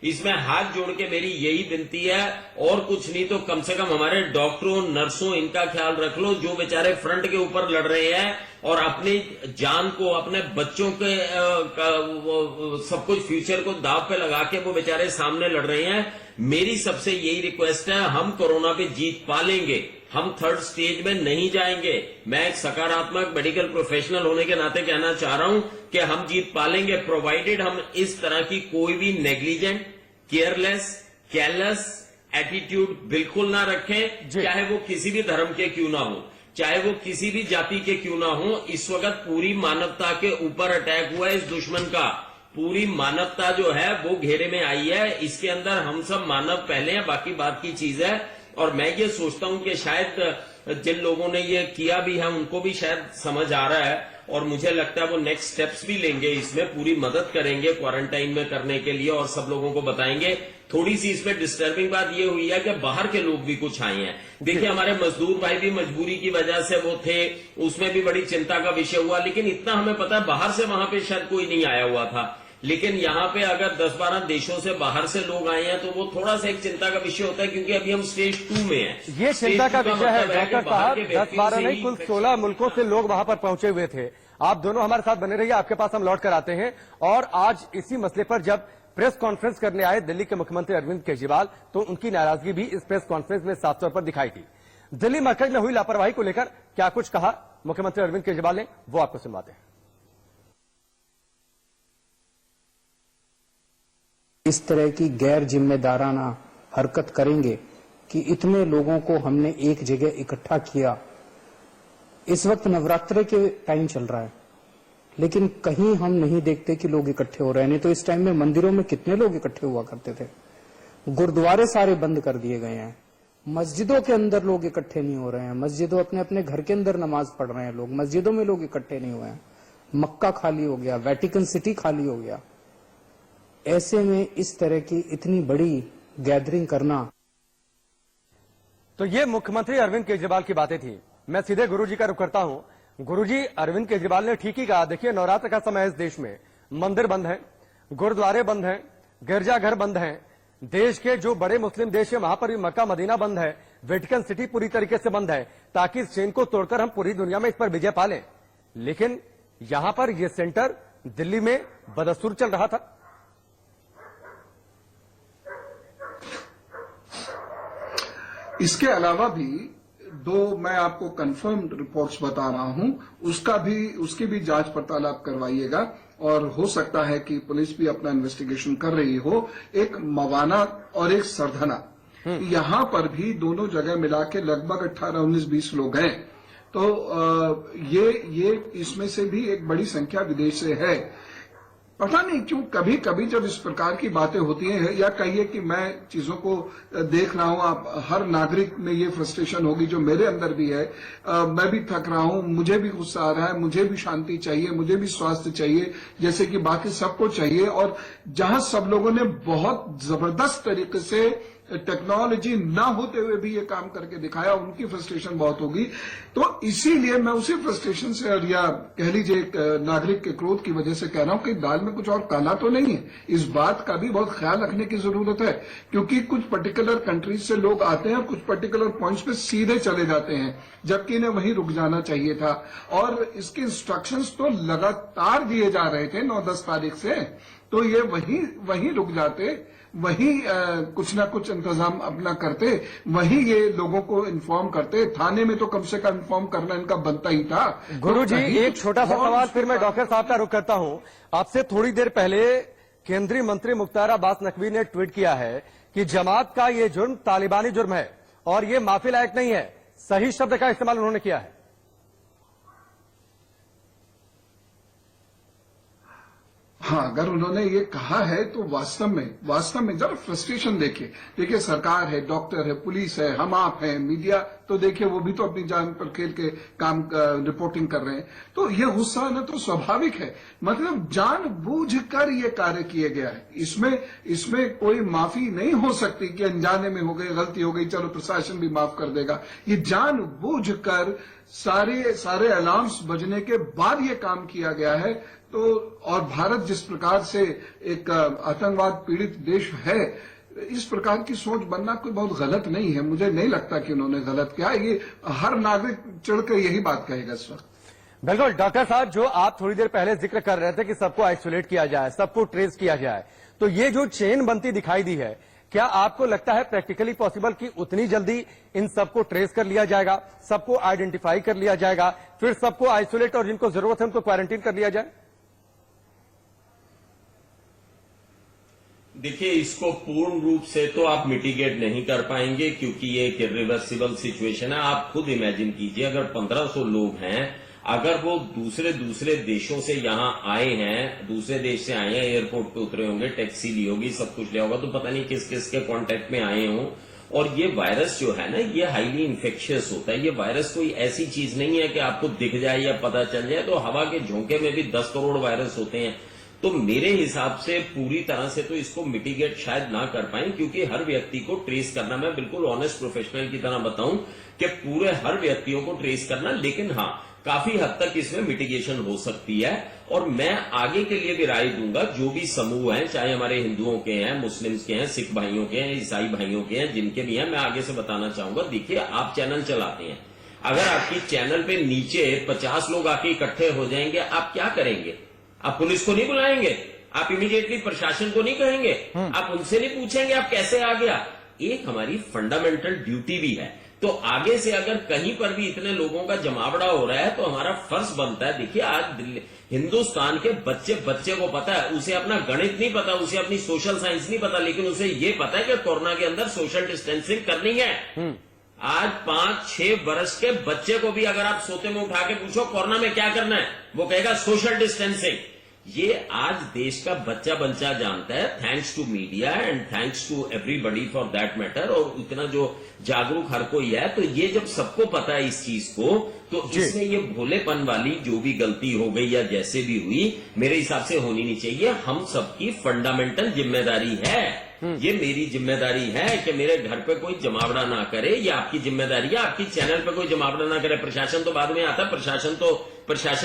F: इसमें हाथ जोड़ के मेरी यही विनती है, और कुछ नहीं तो कम से कम हमारे डॉक्टरों, नर्सों, इनका ख्याल रख लो, जो बेचारे फ्रंट के ऊपर लड़ रहे हैं और अपनी जान को, अपने बच्चों के सब कुछ फ्यूचर को दाव पे लगा के वो बेचारे सामने लड़ रहे हैं। मेरी सबसे यही रिक्वेस्ट है, हम कोरोना पे जीत पा लेंगे, हम थर्ड स्टेज में नहीं जाएंगे। मैं एक सकारात्मक मेडिकल प्रोफेशनल होने के नाते कहना चाह रहा हूं कि हम जीत पालेंगे, प्रोवाइडेड हम इस तरह की कोई भी नेग्लिजेंट, केयरलेस, केयरलेस एटीट्यूड बिल्कुल ना रखें, चाहे वो किसी भी धर्म के क्यों ना हो, चाहे वो किसी भी जाति के क्यों ना हो। इस वक्त पूरी मानवता के ऊपर अटैक हुआ है इस दुश्मन का। पूरी मानवता जो है वो घेरे में आई है। इसके अंदर हम सब मानव पहले हैं, बाकी बात की चीज है। और मैं ये सोचता हूं कि शायद जिन लोगों ने ये किया भी है उनको भी शायद समझ आ रहा है और मुझे लगता है वो नेक्स्ट स्टेप्स भी लेंगे, इसमें पूरी मदद करेंगे क्वारंटाइन में करने के लिए और सब लोगों को बताएंगे। थोड़ी सी इसमें डिस्टर्बिंग बात ये हुई है कि बाहर के लोग भी कुछ आए हैं। देखिए हमारे मजदूर भाई भी मजबूरी की वजह से वो थे, उसमें भी बड़ी चिंता का विषय हुआ, लेकिन इतना हमें पता है बाहर से वहां पे शायद कोई नहीं आया हुआ था। लेकिन यहाँ पे अगर 10-12 देशों से बाहर से लोग आए हैं तो वो थोड़ा सा एक चिंता का विषय होता है, क्योंकि अभी हम स्टेज 2 में हैं।
A: ये चिंता का विषय है
F: मतलब
A: डॉक्टर साहब। 10-12 नहीं, कुल 16 मुल्कों से लोग वहां पर पहुंचे हुए थे। आप दोनों हमारे साथ बने रहिए, आपके पास हम लौट कर आते हैं। और आज इसी मसले पर जब प्रेस कॉन्फ्रेंस करने आए दिल्ली के मुख्यमंत्री अरविंद केजरीवाल, तो उनकी नाराजगी भी इस प्रेस कॉन्फ्रेंस में साफ तौर पर दिखाई दी। दिल्ली मरकज में हुई लापरवाही को लेकर क्या कुछ कहा मुख्यमंत्री अरविंद केजरीवाल ने, वो आपको सुनवाते हैं।
I: इस तरह की गैर जिम्मेदाराना हरकत करेंगे कि इतने लोगों को हमने एक जगह इकट्ठा किया। इस वक्त नवरात्रे के टाइम चल रहा है, लेकिन कहीं हम नहीं देखते कि लोग इकट्ठे हो रहे हैं। नहीं तो इस टाइम में मंदिरों में कितने लोग इकट्ठे हुआ करते थे। गुरुद्वारे सारे बंद कर दिए गए हैं, मस्जिदों के अंदर लोग इकट्ठे नहीं हो रहे हैं, मस्जिदों अपने अपने घर के अंदर नमाज पढ़ रहे हैं लोग, मस्जिदों में लोग इकट्ठे नहीं हुए हैं। मक्का खाली हो गया, वेटिकन सिटी खाली हो गया। ऐसे में इस तरह की इतनी बड़ी गैदरिंग करना।
A: तो ये मुख्यमंत्री अरविंद केजरीवाल की बातें थी। मैं सीधे गुरुजी का रुख करता हूं। गुरुजी, अरविंद केजरीवाल ने ठीक ही कहा। देखिए नवरात्र का समय है, इस देश में मंदिर बंद हैं, गुरुद्वारे बंद हैं, गिरजाघर बंद हैं। देश के जो बड़े मुस्लिम देश है वहां पर भी मक्का मदीना बंद है, वेटिकन सिटी पूरी तरीके से बंद है, ताकि इस चेन को तोड़कर हम पूरी दुनिया में इस पर विजय पा लें। लेकिन यहां पर यह सेंटर दिल्ली में बदस्तूर चल रहा था।
E: इसके अलावा भी दो मैं आपको कंफर्म रिपोर्ट्स बता रहा हूं, उसकी भी जांच पड़ताल आप करवाइएगा। और हो सकता है कि पुलिस भी अपना इन्वेस्टिगेशन कर रही हो। एक मवाना और एक सरधना, यहां पर भी दोनों जगह मिला के लगभग 18, 19, 20 लोग हैं। तो ये इसमें से भी एक बड़ी संख्या विदेश से है। पता नहीं क्यों कभी कभी जब इस प्रकार की बातें होती हैं, या कहिए कि मैं चीजों को देख रहा हूं, आप हर नागरिक में ये फ्रस्ट्रेशन होगी जो मेरे अंदर भी है। मैं भी थक रहा हूं, मुझे भी गुस्सा आ रहा है, मुझे भी शांति चाहिए, मुझे भी स्वास्थ्य चाहिए, जैसे कि बाकी सबको चाहिए। और जहां सब लोगों ने बहुत जबरदस्त तरीके से टेक्नोलॉजी ना होते हुए भी ये काम करके दिखाया, उनकी फ्रस्ट्रेशन बहुत होगी। तो इसीलिए मैं उसी फ्रस्ट्रेशन से, और या कह लीजिए एक नागरिक के क्रोध की वजह से कह रहा हूं कि दाल में कुछ और काला तो नहीं है। इस बात का भी बहुत ख्याल रखने की जरूरत है, क्योंकि कुछ पर्टिकुलर कंट्रीज से लोग आते हैं और कुछ पर्टिकुलर पॉइंट्स पे सीधे चले जाते हैं, जबकि इन्हें वहीं रुक जाना चाहिए था। और इसके इंस्ट्रक्शंस तो लगातार दिए जा रहे थे 9-10 तारीख से, तो ये वहीं रुक जाते, वहीं कुछ ना कुछ इंतजाम अपना करते, वहीं ये लोगों को इन्फॉर्म करते। थाने में तो कम से कम इन्फॉर्म करना इनका बनता ही था।
A: गुरुजी, एक छोटा सा सवाल फिर मैं डॉक्टर साहब का रुख करता हूं। आपसे थोड़ी देर पहले केंद्रीय मंत्री मुख्तार अब्बास नकवी ने ट्वीट किया है कि जमात का ये जुर्म तालिबानी जुर्म है और ये माफी लायक नहीं है। सही शब्द का इस्तेमाल उन्होंने किया है।
E: हाँ, अगर उन्होंने ये कहा है तो वास्तव में जरा फ्रस्ट्रेशन देखिए सरकार है, डॉक्टर है, पुलिस है, हम आप हैं, मीडिया तो देखिए वो भी तो अपनी जान पर खेल के काम रिपोर्टिंग कर रहे हैं। तो ये गुस्सा आना तो स्वाभाविक है। मतलब जानबूझकर ये कार्य किया गया है, इसमें कोई माफी नहीं हो सकती कि अनजाने में हो गई, गलती हो गई, चलो प्रशासन भी माफ कर देगा। ये जानबूझकर सारे अलार्म्स बजने के बाद ये काम किया गया है। तो और भारत जिस प्रकार से एक आतंकवाद पीड़ित देश है, इस प्रकार की सोच बनना कोई बहुत गलत नहीं है। मुझे नहीं लगता कि उन्होंने गलत किया। ये हर नागरिक चढ़कर यही बात कहेगा इस वक्त।
A: बिल्कुल डॉक्टर साहब, जो आप थोड़ी देर पहले जिक्र कर रहे थे कि सबको आइसोलेट किया जाए, सबको ट्रेस किया जाए, तो ये जो चेन बनती दिखाई दी है, क्या आपको लगता है प्रैक्टिकली पॉसिबल कि उतनी जल्दी इन सबको ट्रेस कर लिया जाएगा, सबको आइडेंटिफाई कर लिया जाएगा, फिर सबको आइसोलेट और जिनको जरूरत है उनको क्वारंटीन कर लिया जाए?
F: देखिए, इसको पूर्ण रूप से तो आप मिटिगेट नहीं कर पाएंगे, क्योंकि ये एक इरिवर्सिबल सिचुएशन है। आप खुद इमेजिन कीजिए, अगर 1500 लोग हैं, अगर वो दूसरे देशों से यहां आए हैं, दूसरे देश से आए हैं, एयरपोर्ट पे उतरे होंगे, टैक्सी ली होगी, सब कुछ लिया होगा, तो पता नहीं किस किस के कांटेक्ट में आए हों, और ये वायरस जो है ना, ये हाईली इन्फेक्शियस होता है। ये वायरस कोई ऐसी चीज नहीं है कि आपको दिख जाए या पता चल जाए। तो हवा के झोंके में भी 10 करोड़ वायरस होते हैं। तो मेरे हिसाब से पूरी तरह से तो इसको मिटिगेट शायद ना कर पाए, क्योंकि हर व्यक्ति को ट्रेस करना, मैं बिल्कुल ऑनेस्ट प्रोफेशनल की तरह बताऊं कि पूरे हर व्यक्तियों को ट्रेस करना, लेकिन हाँ काफी हद तक इसमें मिटिगेशन हो सकती है। और मैं आगे के लिए भी राय दूंगा, जो भी समूह हैं, चाहे हमारे हिंदुओं के हैं, मुस्लिम्स के हैं, सिख भाइयों के हैं, ईसाई भाइयों के हैं, जिनके भी हैं, मैं आगे से बताना चाहूंगा। देखिए, आप चैनल चलाते हैं, अगर आपकी चैनल पे नीचे 50 लोग आके इकट्ठे हो जाएंगे, आप क्या करेंगे? आप पुलिस को नहीं बुलाएंगे? आप इमीडिएटली प्रशासन को नहीं कहेंगे? आप उनसे नहीं पूछेंगे आप कैसे आ गया? एक हमारी फंडामेंटल ड्यूटी भी है। तो आगे से अगर कहीं पर भी इतने लोगों का जमावड़ा हो रहा है तो हमारा फर्ज बनता है। देखिए, आज हिंदुस्तान के बच्चे को पता है, उसे अपना गणित नहीं पता, उसे अपनी सोशल साइंस नहीं पता, लेकिन उसे ये पता है कि कोरोना के अंदर सोशल डिस्टेंसिंग करनी है। आज 5-6 वर्ष के बच्चे को भी अगर आप सोते में उठा के पूछो कोरोना में क्या करना है, वो कहेगा सोशल डिस्टेंसिंग। ये आज देश का बच्चा जानता है, thanks to media and thanks to everybody for that matter. और इतना जो जागरूक हर कोई है, तो ये जब सबको पता है इस चीज को, तो इसमें ये भोलेपन वाली जो भी गलती हो गई या जैसे भी हुई, मेरे हिसाब से होनी नहीं चाहिए। हम सबकी फंडामेंटल जिम्मेदारी है, ये मेरी जिम्मेदारी है कि मेरे घर पे कोई जमावड़ा ना करे। ये आपकी जिम्मेदारी है, आपकी चैनल पे कोई जमावड़ा ना करे। प्रशासन तो बाद में आता है, प्रशासन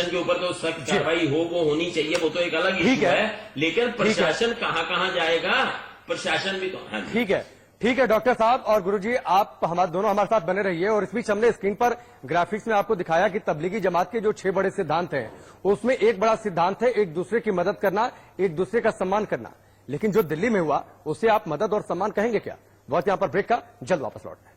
F: के ऊपर तो सख्त कार्रवाई हो, वो होनी चाहिए, वो तो एक अलग इशू है। लेकिन प्रशासन कहाँ जाएगा? प्रशासन भी तो
A: ठीक है डॉक्टर साहब और गुरुजी, आप दोनों हमारे साथ बने रहिए। और इस बीच हमने स्क्रीन पर ग्राफिक्स में आपको दिखाया कि तबलीगी जमात के जो 6 बड़े सिद्धांत हैं, उसमें एक बड़ा सिद्धांत है एक दूसरे की मदद करना, एक दूसरे का सम्मान करना। लेकिन जो दिल्ली में हुआ, उसे आप मदद और सम्मान कहेंगे क्या? बहुत यहां पर ब्रेक का, जल्द वापस लौटते हैं।